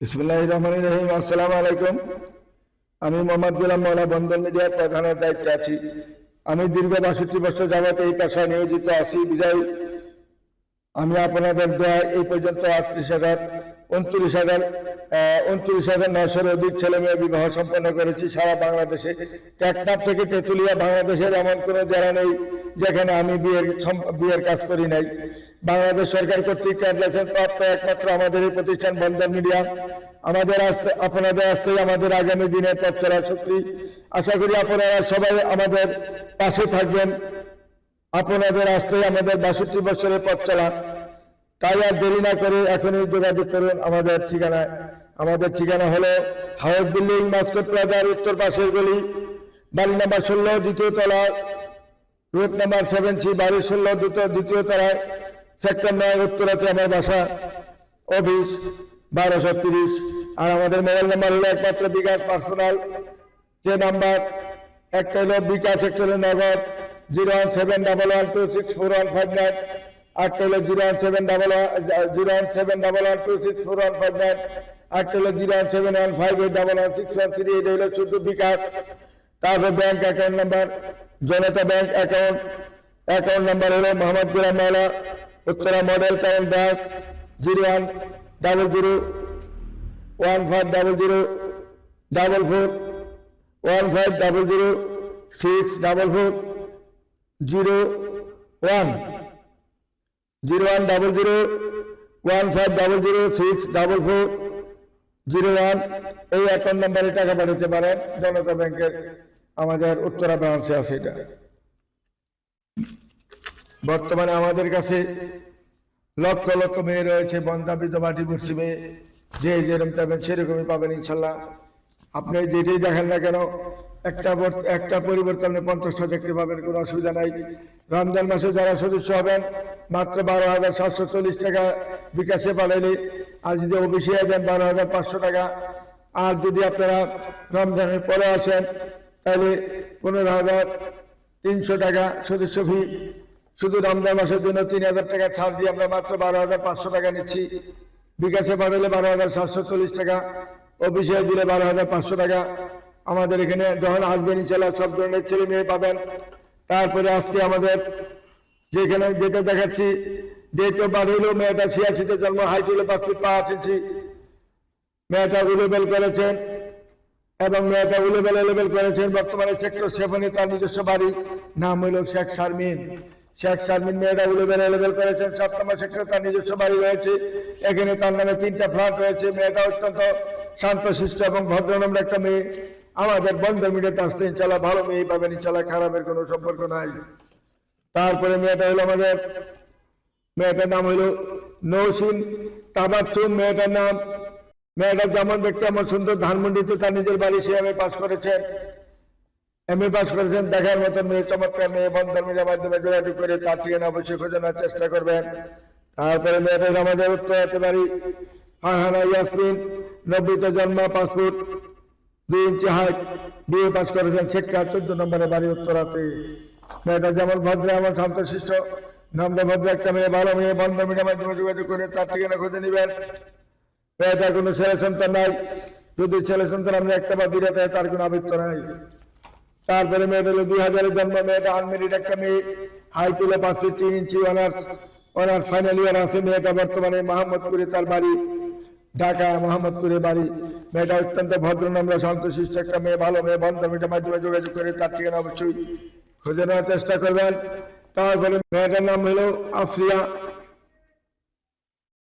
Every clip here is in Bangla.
বিসমিল্লাহির রহমানির রহিম। আসসালামু আলাইকুম। আমি মোহাম্মদ গোলাম মওলা বন্ধন মিডিয়ার প্রধানের দায়িত্বে আছি। আমি দীর্ঘ 62 বছর যাবত এই পেশায় নিয়োজিত আছি বিদায় আমি আপনাদের দোয়ায় এই পর্যন্ত 29,900 অধিক ছেলে মেয়ে বিবাহ সম্পন্ন করেছি সারা বাংলাদেশে। টেকনাফ থেকে তেঁতুলিয়া বাংলাদেশের এমন কোনো জেলা নেই যেখানে আমি বিয়ের কাজ করি নাই। বাংলাদেশ সরকার কর্তৃক লাইসেন্স প্রাপ্ত একমাত্র আমাদের এই প্রতিষ্ঠান বন্ধন মিডিয়া। আপনাদের আসতেই আমাদের আগামী দিনের পথ চলার শক্তি। আশা করি আপনারা সবাই আমাদের পাশে থাকবেন। আপনাদের আসতেই আমাদের 62 বছরের পথ চলা। তাই আর দেরি না করে এখনই যোগাযোগ করুন আমাদের ঠিকানায়। আমাদের ঠিকানা হলো হাউস বিল্ডিং, মাস্কট প্লাজার উত্তর পাশের গলি, বাড়ি নাম্বার 16, দ্বিতীয় তলা, রোড নাম্বার 7C, বাড়ি 16, দ্বিতীয় তলায়, সেক্টর 9, উত্তরাতে আমার বাসা, অফিস 1230। আর আমাদের মোবাইল নাম্বার হলো একমাত্র বিকাশ পার্সোনাল, যে নাম্বার একটা হলো বিকাশ, একটা হলো নগদ 01711264159, আটটা হলো 01711264159, আটটা হলো 01715811613। এটা হলো শুধু বিকাশ। তারপর ব্যাংক অ্যাকাউন্ট নাম্বার জনতা ব্যাংক অ্যাকাউন্ট নাম্বার হলো মোহাম্মদ গোলাম মওলা, উত্তরা মডেল টাউন ব্যাংক 0100150044 15006446 010015064401। এই অ্যাকাউন্ট নাম্বারে টাকা পাঠাতে পারেন। জনতা ব্যাংকের আমাদের উত্তরা ব্রাঞ্চে আছে এটা। বর্তমানে আমাদের কাছে লক্ষ লক্ষ মেয়ে রয়েছে, বন্ধা বিধবা ডিভোর্সি মেয়ে। যে যেরকম পাবেন সেরকমই পাবেন ইনশাল্লাহ। আপনি যেটাই দেখেন না কেন একটা পরিবর্তনে 50টা দেখতে পাবেন, কোনো অসুবিধা নাই। রমজান মাসে যারা সদস্য হবেন মাত্র 12,740 টাকা বিকাশে পাঠাইলে, আর যদি অফিসে দেন 12,500 টাকা। আর যদি আপনারা রমজানের পরে আসেন তাহলে 15,300 টাকা সদস্য ফি। শুধু রমজান মাসের জন্য 3,000 টাকা ছাড় দিয়ে আমরা মাত্র 12,500 টাকা নিচ্ছি। বিকাশে পাঠালে 12,740 টাকা, অফিসে দিলে 12,500 টাকা। আমাদের এখানে যখন আসবেন ইনশাল্লাহ সব ধরনের ছেলে মেয়ে পাবেন। তারপরে আজকে আমাদের যেটা দেখাচ্ছি, ডেট অফ বার্থ হলো মেয়েটা 86-তে জন্ম, হাইট হলো 5 ফুট 5 ইঞ্চি। মেয়েটা উলেবেল করেছেন এবং মেয়েটা উলেবেল করেছেন বর্তমানে সেক্টর 7-এ তার নিজস্ব বাড়ি। নাম হলো শেখ শারমিন। মেয়েটা উলেবেল করেছেন 7 নম্বর সেক্টরে তার নিজস্ব বাড়ি রয়েছে। এখানে তার নামে 3টা ফ্ল্যাট রয়েছে। মেয়েটা অত্যন্ত শান্তশিষ্ট এবং ভদ্রনম্র একটা মেয়ে। আমাদের বন্ধন মিডিয়াতে আসতে ইনশাল্লাহ ভালো মেয়ে পাবেন ইনশাল্লাহ, খারাপের কোনো সম্পর্ক নাই। তারপরে মেয়েটার নাম হইল নৌসিন তাবাচ্চুম। মেয়েটা যেমন দেখতে এমন সুন্দর। ধানমন্ডিতে তার নিজের বাড়ি, সে এমএ পাস করেছেন। দেখার মতো মেয়ে, চমৎকার মেয়ে। বন্ধন মিডিয়ার মাধ্যমে যোগাযোগ করে তার ঠিকানা অবশ্যই খোঁজানোর চেষ্টা করবেন। তারপরে মেয়েটা আমাদের উত্তরাতে বাড়ি, ফারহানা ইয়াসমিন, 90-তে জন্ম, 5 ফুট 2 ইঞ্চি হাইট, বিএ পাস করেছেন। শিক্ষা 14 নম্বরে বাড়ি, উত্তরাতে। মেয়েটা যেমন ভদ্র এমন শান্তশিষ্ট নম্র ভদ্র একটা মেয়ে, ভালো মেয়ে। বন্ধন মিডিয়ার মাধ্যমে যোগাযোগ করে তার ঠিকানা খুঁজে নিবেন। মেয়েটা কোনো ছেলে সন্তান নাই। যদি ছেলে সন্তান আমরা একটা বা দুইটা থাকে তার কোনো আবৃত্ত নাই। তারপরে মেয়েটা হলো 2000-এ জন্ম, মেয়েটা আনমেরিড একটা মেয়ে, হাইট হলো 5 ফুট 3 ইঞ্চি, অনার্স ফাইনাল ইয়ার আছে। মেয়েটা বর্তমানে মোহাম্মদপুরে তার বাড়ি, ঢাকা মোহাম্মদপুরে বাড়ি। মেয়েটা অত্যন্ত ভদ্র নম্র শান্তশিষ্ট একটা মেয়ে, ভালো মেয়ে। বন্ধন মিডিয়ার মাধ্যমে যোগাযোগ করে তার ঠিকানা অবশ্যই খুঁজে নেওয়ার চেষ্টা করবেন। তারপরে মেয়েটার নাম হলো আফরিয়া,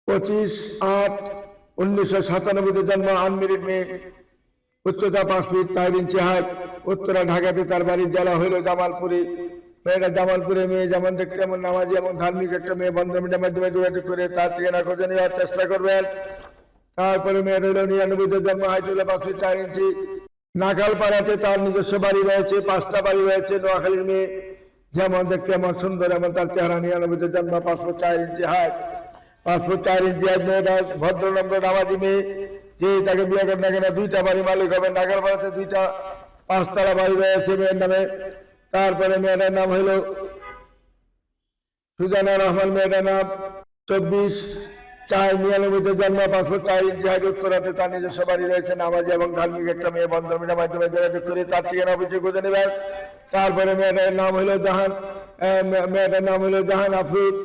25/8/1997-তে জন্ম, আনমেরিড মেয়ে, উচ্চতা 5 ফিট 4 ইঞ্চি হাইট, উত্তরা ঢাকাতে তার বাড়ি। জেলা হইল জামালপুরে। মেয়েটা জামালপুরে মেয়ে, যেমন দেখতে এমন নামাজি এমন ধার্মিক একটা মেয়ে। বন্ধন মিডিয়ার মাধ্যমে যোগাযোগ করে তার ঠিকানা খুঁজে নেওয়ার চেষ্টা করবেন। তারপরে মেয়েটা হলো 99-তে জন্ম, হাইট হলো 5 ফিট 4 ইঞ্চি। নাখালপাড়াতে তার নিজস্ব বাড়ি রয়েছে, 5টা বাড়ি রয়েছে। নোয়াখালীর মেয়ে, যেমন দেখতে এমন সুন্দর এমন তার চেহারা। 99-তে জন্ম, 5 ফুট 4 ইঞ্চি হাইট, 5 ফুট 4 ইঞ্চি হাইট। মেয়েটা ভদ্র নম্র নামাজি মেয়ে। যে তাকে বিয়ে করেন না কেন 2টা বাড়ি মালিক হবেন। নাখালপাড়াতে 2টা 5তলা বাড়ি রয়েছে মেয়ের নামে। তারপরে মেয়েটার নাম হইল সুজানা রহমান। মেয়েটার নাম 24 499 জন্ম, 5.4 ইঞ্চি হাইট, উত্তরাতে তার নিজস্ব বাড়ি রয়েছে, নামাজি এবং ধার্মিক একটা মেয়ে, বন্ধন মিডিয়ার মাধ্যমে যোগাযোগ করে তার ঠিকানা অবশ্যই খুঁজে নেবেন। তারপরে মেয়েটার নাম হলো জাহান, মেয়েটার নাম হলো জাহান আফরুদ।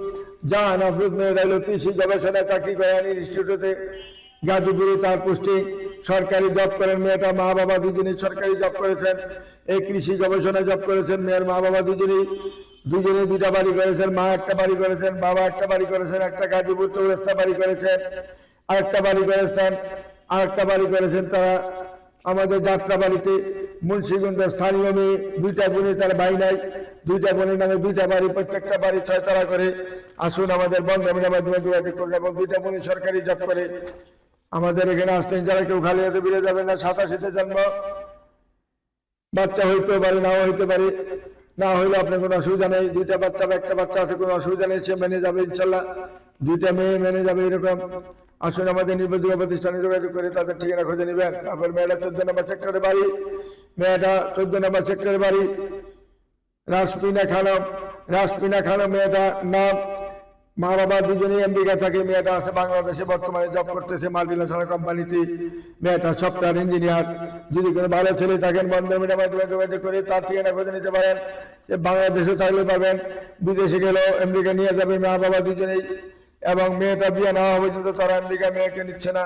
জাহান আফরুদ মেয়েটা হলো কৃষি গবেষণা চাকরি করে ইনস্টিটিউটে গাজীপুরে, তার পোস্টিং, সরকারি জব করেন। মেয়েটা মা বাবা দুজনেই সরকারি জব করেছেন, এই কৃষি গবেষণা জব করেছেন। মেয়ের মা বাবা দুজনেই দুটা বাড়ি করেছেন, মা একটা বাড়ি করেছেন, বাবা একটা বাড়ি করেছেন, একটা গাজীপুর চৌরাস্তা বাড়ি করেছেন, আরেকটা বাড়ি করেছেন তারা আমাদের যাত্রা বাড়িতে মুন্সিগঞ্জের স্থানীয় মেয়ে। 2টা বোনে, তার ভাই নাই, 2টা বোনের নামে 2টা বাড়ি, প্রত্যেকটা বাড়ি 6 তলা করে। আসুন আমাদের বন্ধনের মাধ্যমে যোগাযোগ করুন, এবং 2টা বোনই সরকারি জব করে। আমাদের এখানে আসতেন যারা, কেউ খালি হাতে বেরিয়ে যাবে না। 87-তে জন্ম, বাচ্চা হইতে পারে, নাও হইতে পারে, না হইলে আপনার কোনো অসুবিধা নেই। 2টা বাচ্চা বা একটা বাচ্চা আছে, কোনো অসুবিধা নেই, সে মেনে যাবে ইনশাল্লাহ। 2টা মেয়ে মেনে যাবে এরকম। আসুন আমাদের নির্ভরযোগ্য প্রতিষ্ঠানে যোগাযোগ করে তাদের ঠিকানা খুঁজে নেবেন। তারপর মেয়েটা 14 নম্বর সেক্টরে বাড়ি, মেয়েটা 14 নম্বর সেক্টরে বাড়ি, রাসপিনা খানম মেয়েটা নাম। মা বাবা দুজনেই আমেরিকা থাকে, মেয়েটা আছে বাংলাদেশে, বর্তমানে জব করতেছে মাল্টিন্যাশনাল কোম্পানিতে। মেয়েটা সফটওয়্যার ইঞ্জিনিয়ার। যদি কোনো ভালো ছেলে থাকেন, বন্ধন মিডিয়ার মাধ্যমে যোগাযোগ করে তার ঠিকানা খুঁজে নিতে পারেন। যে বাংলাদেশে থাকলে পাবেন, বিদেশে গেলেও আমেরিকা নিয়ে যাবে মা বাবা দুজনেই। এবং মেয়েটা বিয়ে না হওয়া পর্যন্ত তারা আমেরিকা মেয়েকে নিচ্ছে না।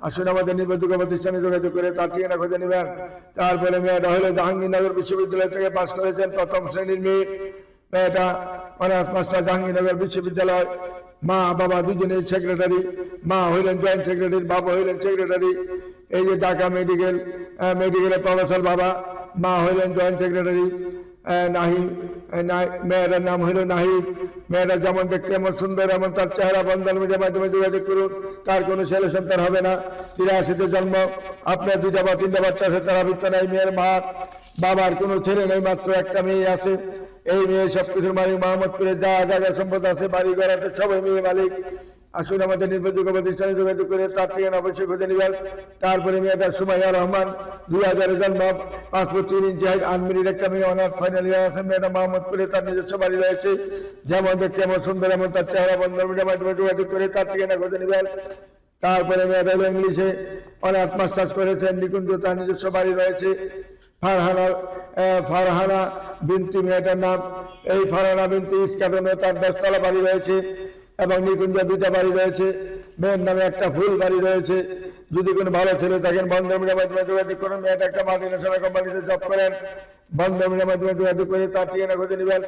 আসুন আমাদের নির্ভরযোগ্য প্রতিষ্ঠানে যোগাযোগ করে তার ঠিকানা খুঁজে নেবেন। তারপরে মেয়েটা হলো জাহাঙ্গীরনগর বিশ্ববিদ্যালয় থেকে পাশ করেছেন, 1ম শ্রেণীর মেয়ে। মেয়েটা অনার্স মাস্টার, জাহাঙ্গীরনগর বিশ্ববিদ্যালয়। মা বাবা দুজনেই সেক্রেটারি, মা হইলেন জয়েন্ট সেক্রেটারি, বাবা হইলেন সেক্রেটারি। এই যে ঢাকা মেডিকেলের প্রফেসর বাবা, মা হইলেন জয়েন্ট সেক্রেটারি। মেয়েটার নাম হইল নাহিদ। মেয়েটা যেমন দেখতে এমন সুন্দর, এমন তার চেহারা। বন্ধন মিডিয়ার মাধ্যমে যোগাযোগ করুন, তার কোনো ছেলে সন্তান হবে না। 83-তে জন্ম, আপনার 2টা বা 3টা বাচ্চা আছে, তার আবৃত্ত নাই। মেয়ের বাবার কোনো ছেলে নেই, মাত্র একটা মেয়ে আছে। এই মেয়ে সবকিছুর মালিক, মোহাম্মদপুরে যা জায়গা সম্পদ আছে, বাড়ি ঘর আছে, সবাই মেয়ে মালিক। আসুন আমাদের নির্ভরযোগ্য প্রতিষ্ঠানে যোগাযোগ করে তার ঠিকানা অবশ্যই খুঁজে নেবেন। তারপরে মেয়েটা সুমাইয়া রহমান, 2000-এ জন্ম, 5.3 ইঞ্চি হাইট, আনমেরিড একটা মেয়ে, অনার্স ফাইনাল ইয়ার আছে। মেয়েটা মোহাম্মদপুরে, তার নিজস্ব বাড়ি রয়েছে, যেমন দেখতে এমন সুন্দর, এমন তার চেহারা। বন্ধন মিডিয়ার মাধ্যমে যোগাযোগ করে তার ঠিকানা খুঁজে নেবেন। তারপরে মেয়েটা হলো ইংলিশে অনার্স মাস্টার্স করেছেন, নিকুঞ্জ, তার নিজস্ব বাড়ি রয়েছে। ফারহানা বিনতি মেয়েটার নাম। এই ফারহানা বিনতি ইস্কাটনে তার 10 তলা বাড়ি রয়েছে, এবং নিকুঞ্জ 2টা বাড়ি রয়েছে। মেয়ের নামে একটা ফুল বাড়ি রয়েছে। যদি কোনো ভালো ছেলে থাকেন, বন্ধন মিডিয়ার মাধ্যমে যোগাযোগ করুন। মেয়েটা একটা মাল্টিন্যাশনাল কোম্পানিতে জব করেন, বন্ধন মিডিয়ার মাধ্যমে যোগাযোগ করে তার ঠিকানা খুঁজে নেবেন।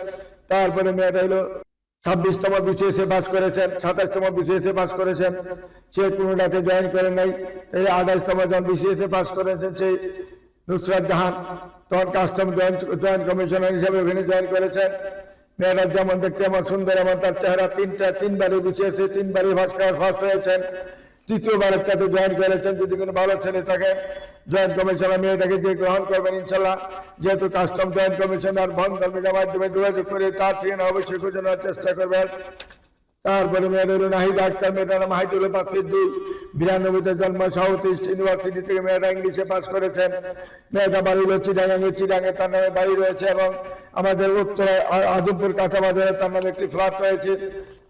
তারপরে মেয়েটা হলো 26তম বিসিএসে পাস করেছেন, 27তম বিসিএসে পাস করেছেন, সে কোনোটাতে জয়েন করেন নাই। এই 28তম জন বিসিএসে পাস করেছেন, সেই নুসরাত জাহান, তখন কাস্টম জয়েন্ট কমিশনার হিসেবে ওখানে জয়েন করেছেন। মেয়েটা যেমন দেখতে এমন সুন্দর, এমন তার চেহারা। 3বারই বিসিএসে 3বারই ফার্স্ট হয়েছেন, 3য়বার একটাতে জয়েন করেছেন। যদি কোনো ভালো ছেলে থাকেন, জয়েন্ট কমিশনার মেয়েটাকে যে গ্রহণ করবেন ইনশাল্লাহ। যেহেতু কাস্টম জয়েন্ট কমিশনার, বন্ধন মিডিয়ার মাধ্যমে যোগাযোগ করে তার ঠিকানা অবশ্যই খুঁজে নেওয়ার চেষ্টা করবেন। তারপরে মেয়েটা হলো নাহিদা আক্তার, মেয়েটার নাম হাইট হলো 5 2, 92-তে জন্ম, সাউথ ইস্ট ইউনিভার্সিটি থেকে মেয়েটা ইংলিশে পাস করেছেন। মেয়েটা বাড়ি হলো চিটাগাঙে তার নামে বাড়ি রয়েছে, এবং আমাদের উত্তরায় আজমপুর কাঁচাবাজারে তার নামে একটি ফ্ল্যাট রয়েছে।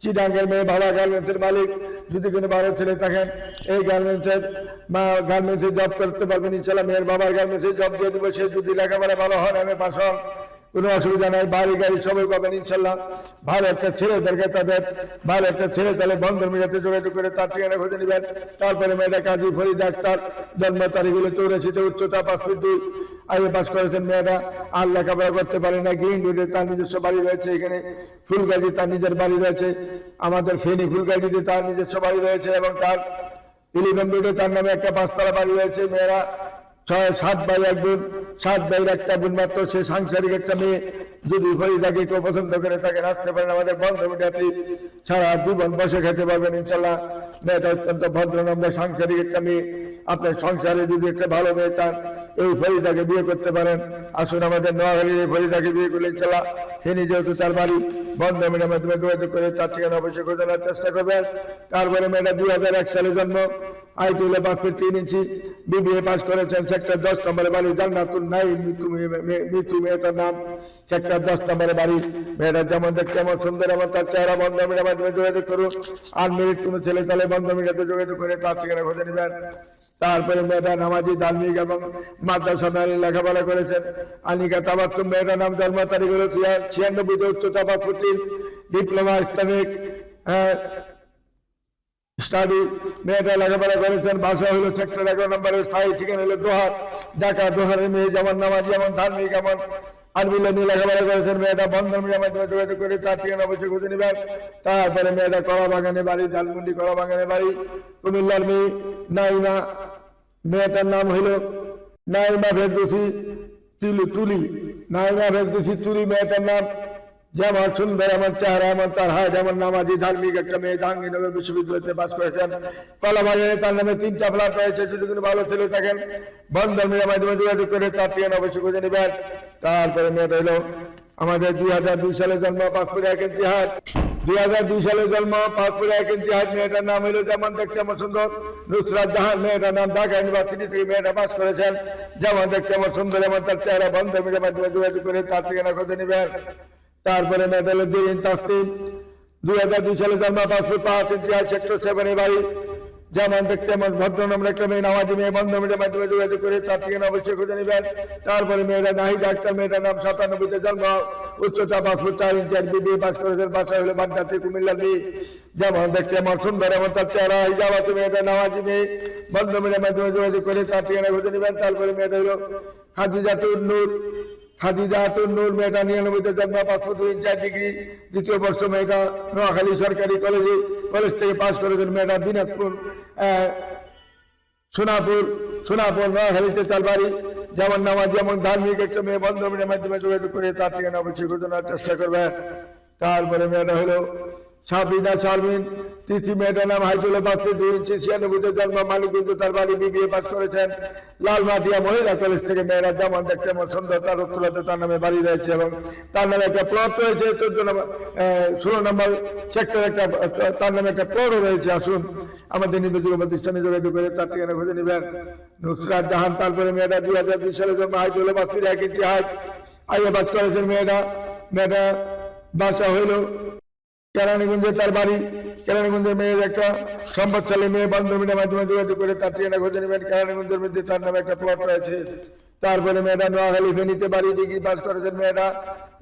চিটাঙ্গের মেয়ে, বাবা গার্মেন্টসের মালিক। যদি কোনো ভালো ছেলে থাকেন, এই গার্মেন্টসে জব করতে পারবেন ইনশাল্লাহ। মেয়ের বাবার গার্মেন্টসে জব দিয়ে দেবো, সে যদি লেখাপড়া ভালো হয়, আমি পাস হন, কোনো অসুবিধা নাই। বাড়ি গাড়ি সবাই পাবেন ইনশাল্লাহ। ভালো একটা ছেলে দরকার তাদের, ভালো একটা ছেলে, তাহলে বন্ধন মিডিয়াতে যোগাযোগ করে তার ঠিকানা খুঁজে নেবেন। তারপরে মেয়েটা কাজী ফরিদ আক্তার, জন্ম তারিখ হলো 84-তে, উচ্চতা 5 ফুট 2, আগে পাস করেছেন। মেয়েটা আর লেখাপড়া করতে পারে না। গ্রিন রোডে তার নিজস্ব বাড়ি রয়েছে, এখানে ফুলগাজী তার নিজের বাড়ি রয়েছে, আমাদের ফেনী ফুলগাজীতে তার নিজস্ব বাড়ি রয়েছে, এবং তার 11 রোডে তার নামে একটা 5 তলা বাড়ি রয়েছে। মেয়েরা 7 ভাই 1 বোন, 7 ভাইয়ের একটা বোন মাত্র, সে সাংসারিক একটা মেয়ে। যদি ফরিদাকে কেউ পছন্দ করে তাকে আসতে পারেন আমাদের বন্ধ মিডিয়াতে, সারা জীবন বসে খেতে পারবেন ইনশাল্লাহ। মেয়েটা অত্যন্ত ভদ্র নম্বর, সাংসারিক একটা মেয়ে। আপনার সংসারে যদি একটা ভালো মেয়ে চান, এই ফরিদাকে বিয়ে করতে পারেন। আসুন আমাদের নোয়াখালীর এই ফরিদাকে বিয়ে করলে ইনশাল্লাহ তিনি যেহেতু তার বাড়ি বন্ধ মিডিয়ার মাধ্যমে যোগাযোগ করে তার ঠিকানা অবশ্যই করে দেওয়ার চেষ্টা করবেন। তারপরে মেয়েটা 2001 সালে জন্ম, আইটি হলো 5 ফিট 3 ইঞ্চি, বিবিএ পাস করেছেন, সেক্টর 10 নম্বরে বাড়ি, জান্নাতুল নাইম মৃত্যু মেয়েটার নাম, সেক্টর 10 নম্বরে বাড়ি। মেয়েটা যেমন দেখতে এমন সুন্দর, এমন তার চেহারা বন্ধ মিডিয়ার মাধ্যমে যোগাযোগ করুন। আনমেরিড কোনো ছেলে তাহলে বন্ধ মিডিয়াতে যোগাযোগ করে তার ঠিকানা খুঁজে নেবেন। তারপরে মেয়েটা নামাজি, ধার্মিক এবং মাদ্রাসা লেখাপড়া করেছেন। আনিকা তাবাক্কুম, মেয়েটার নাম, জন্ম তারিখ হলো 96, উচ্চতা 5 ফুট 3, ডিপ্লোমা ইসলামিক স্টাডি। মেয়েটা লেখাপড়া করেছেন। ভাষা হলো সেক্টর 11 নম্বরের, স্থায়ী ঠিকানা হলো দোহার, ঢাকা। দোহারের মেয়ে যেমন নামাজি, এমন ধার্মিক, এমন আরবিলা নিয়ে লেখাপড়া করেছেন। মেয়েটা বন্ধন মিডিয়ার মাধ্যমে যোগাযোগ করে তার ঠিকানা অবশ্যই খুঁজে নেবেন। তারপরে মেয়েটা কলা বাগানে বাড়ি, ঝালমুন্ডি কলা বাগানে বাড়ি, কুমিল্লার মেয়ে নাইমা। মেয়েটার নাম হইল নাইমা ফেরদৌসি তুলি, নাইমা ফেরদৌসি তুলি মেয়েটার নাম। যেমন সুন্দর, এমন চেহারা, এমন তার হাত, যেমন নামাজি, ধার্মিক একটা মেয়ে, জাহাঙ্গীরনগর বিশ্ববিদ্যালয়তে বাস করেছেন। কলাবাগানে তার নামে 3টা ফ্ল্যাট রয়েছে। যদি কোনো ভালো ছেলে থাকেন বন্ধন মিডিয়ার মাধ্যমে যোগাযোগ করে তার ঠিকানা অবশ্যই খুঁজে নেবেন। তারপরে মেয়েটা হলো আমাদের 2002 সালে জন্ম, 5 ফুট 1 ইঞ্চি হাত, 2002 সালে জন্ম, 5 ফুট 1 ইঞ্চি হাত। মেয়েটার নাম হলো যেমন দেখতে এমন সুন্দর নুসরাত জাহান। মেয়েটার নাম, ঢাকা ইউনিভার্সিটি থেকে মেয়েটা পাস করেছেন। যেমন দেখতে এমন সুন্দর, এমন তার চেহারা, বন্ধন মিডিয়ার মাধ্যমে যোগাযোগ করে তার ঠিকানা খুঁজে নেবেন। তারপরে মেয়েটা হলো দিন তাসলিম, 2002 সালে জন্ম, 5 ফুট 5 ইঞ্চি হাত, সেক্টর 7 বাড়ি। যেমন দেখতে এমন ভদ্র নম্বর একটা মেয়ে, নামাজি মেয়ে, বন্ধ মিডিয়ার মাধ্যমে যোগাযোগ করে তার ঠিকানা অবশ্যই খুঁজে নেবেন। তারপরে মেয়েরা নাহিদ আক্তার, মেয়েটার নাম, 97 জন্ম, উচ্চতা 5 ফুট 4 ইঞ্চি, বিবিএ পাস করেছেন। ভাষা হলো বাগদাতে, কুমিল্লার মেয়ে। যেমন দেখতে এমন সুন্দর, এমন তার চেহারা, হিজাবাতে মেয়েটা নামাজি মেয়ে, বন্ধ মিডিয়ার মাধ্যমে যোগাযোগ করে তার ঠিকানা খুঁজে নেবেন। তারপরে মেয়েটা হলো খাদিজাতুন নূর, মেয়েটা 99 জন্ম, 5 ফুট 2 ইঞ্চি, 4 ডিগ্রি, 2য় বর্ষ। মেয়েটা নোয়াখালী সরকারি কলেজ থেকে পাস করেছেন। মেয়েটা দিনাজপুর সোনাপুর নোয়াখালীতে তার বাড়ি। যেমন নামাজ, যেমন ধার্মিক একটা মেয়ে, বন্ধ মিডিয়ার মাধ্যমে যোগাযোগ করে তার ঠিকানা অবশ্যই খোঁজানোর চেষ্টা করবেন। তারপরে মেয়েটা হলো সাবিনা শারমিন তিথি, মেয়েটার নাম, হাইট হলো 5 ফুট 2 ইঞ্চি, 96 জন্ম, মানিকগঞ্জ তার বাড়ি, বিবিএ পাস করেছেন। লালমাটিয়া মহিলা কলেজ থেকে। মেয়েরা যেমন দেখতে এমন সুন্দর, তার উত্তরাতে তার নামে বাড়ি রয়েছে এবং তার নামে একটা প্লট রয়েছে। 16 নম্বর সেক্টর একটা তার নামে একটা প্লটও রয়েছে। আসুন আমাদের নির্বাচিত প্রতিষ্ঠানে যোগাযোগ করে তার ঠিকানা খুঁজে নেবেন। নুসরাত জাহান। তারপরে মেয়েটা 2002 সালে জন্ম, হাইট হলো 5 ফুট 1 ইঞ্চি হাইট, আইএ পাস করেছেন। মেয়েটা বাসা হইল কেরানীগঞ্জে তার বাড়ি। কেরানীগঞ্জের মেয়ের একটা সম্পদশালী মেয়ে, বন্ধ মিডিয়ার মাধ্যমে যোগাযোগ করে তার ঠিকানা খুঁজে নেবেন। কেরানীগঞ্জের মধ্যে তার নামে একটা প্লট রয়েছে। তারপরে মেয়েটা নোয়াখালী ফেনীতে বাড়ি, ডিগ্রি পাস করেছেন। মেয়েটা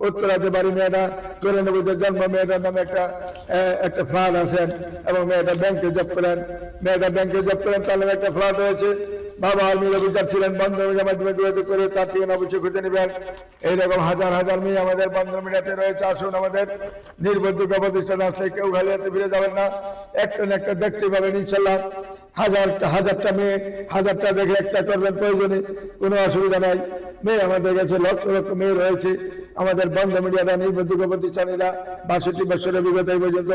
উত্তরাতে বাড়ি। মেয়েটা 94 জন্ম, মেয়েটার নামে একটা ফ্ল্যাট আছেন এবং মেয়েটা ব্যাংকে জব করেন। তার নামে একটা ফ্ল্যাট রয়েছে। বাবা আর্মির অফিসার ছিলেন। বন্ধ মিডিয়ার মাধ্যমে যোগাযোগ করে তার ঠিকানা অবশ্যই খুঁজে নেবেন। এইরকম হাজার হাজার মেয়ে আমাদের বন্ধ মিডিয়াতে রয়েছে। আসুন আমাদের নির্ভরযোগ্য প্রতিষ্ঠান আছে, কেউ খালি হাতে ফিরে যাবেন না। একটা না একটা দেখতে পাবেন ইনশাল্লাহ। হাজারটা মেয়ে, হাজারটা দেখে একটা করবেন, প্রয়োজনে কোনো অসুবিধা নাই। মেয়ে আমাদের কাছে লক্ষ লক্ষ মেয়ে রয়েছে। আমাদের বন্ধ মিডিয়াটা নির্ভরযোগ্য প্রতিষ্ঠানীরা 62 বছরের অভিজ্ঞতা এই পর্যন্ত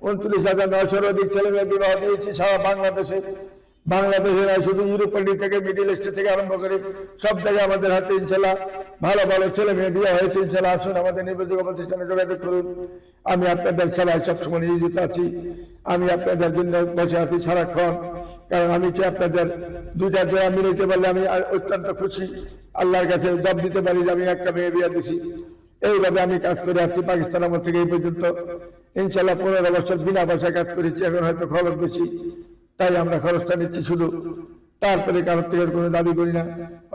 29,900 অধিক ছেলে মেয়ে বিবাহ দিয়েছি সারা বাংলাদেশে। বাংলাদেশের শুধু ইউরোপ থেকে, মিডিল ইস্ট থেকে আরম্ভ করে সব জায়গায় আমাদের হাতে ইনশাল্লাহ ভালো ভালো ছেলে মেয়ে বিয়ে হয়েছে। ইনশাল্লাহ আসুন আমাদের নির্ভরযোগ্য প্রতিষ্ঠানে যোগাযোগ করুন। আমি আপনাদের সবাই সবসময় নিয়োজিত আছি। আমি আপনাদের জন্য বসে আছি সারাক্ষণ, কারণ আমি চাই আপনাদের 2টা জোড়া মিলাইতে পারলে আমি অত্যন্ত খুশি। আল্লাহর কাছে জব দিতে পারি যে আমি একটা মেয়ে বিয়ে দিছি। এইভাবে আমি কাজ করে আসছি পাকিস্তান আমার থেকে এই পর্যন্ত। ইনশাল্লাহ 15 বছর বিনা পয়সা কাজ করেছি। এখন হয়তো খরচ বেশি, তাই আমরা খরচটা নিচ্ছি শুধু। তারপরে কারোর থেকে কোনো দাবি করি না।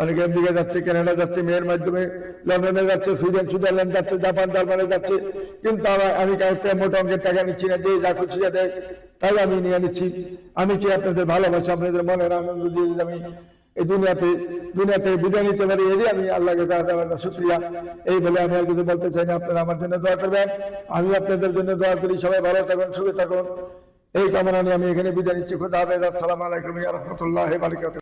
অনেকে আমেরিকা যাচ্ছে, কানাডা যাচ্ছে মেয়ের মাধ্যমে, লন্ডনে যাচ্ছে, সুইডেন, সুইজারল্যান্ড যাচ্ছে, জাপান, জার্মানি যাচ্ছে। কিন্তু আমি কারোর থেকে মোটা অঙ্কের টাকা নিচ্ছি না, যে যা খুশি দেয় তাই আমি নিয়ে নিচ্ছি। আমি চাই আপনাদের ভালোবাসা, আপনাদের মনের আনন্দ দিয়ে আমি এই দুনিয়াতে বিদায় নিতে পারি। এরই আমি আল্লাহকে শুকরিয়া। এই বলে আমি আর কিছু বলতে চাই না। আপনারা আমার জন্য দোয়া করবেন, আমি আপনাদের জন্য দোয়া করি। সবাই ভালো থাকুন, সুখে থাকুন, এই কামনা নিয়ে আমি এখানে বিদায় নিচ্ছি। খুদা হাফেজ। আসসালামু আলাইকুম ওয়া রাহমাতুল্লাহি ওয়া বারাকাতুহু।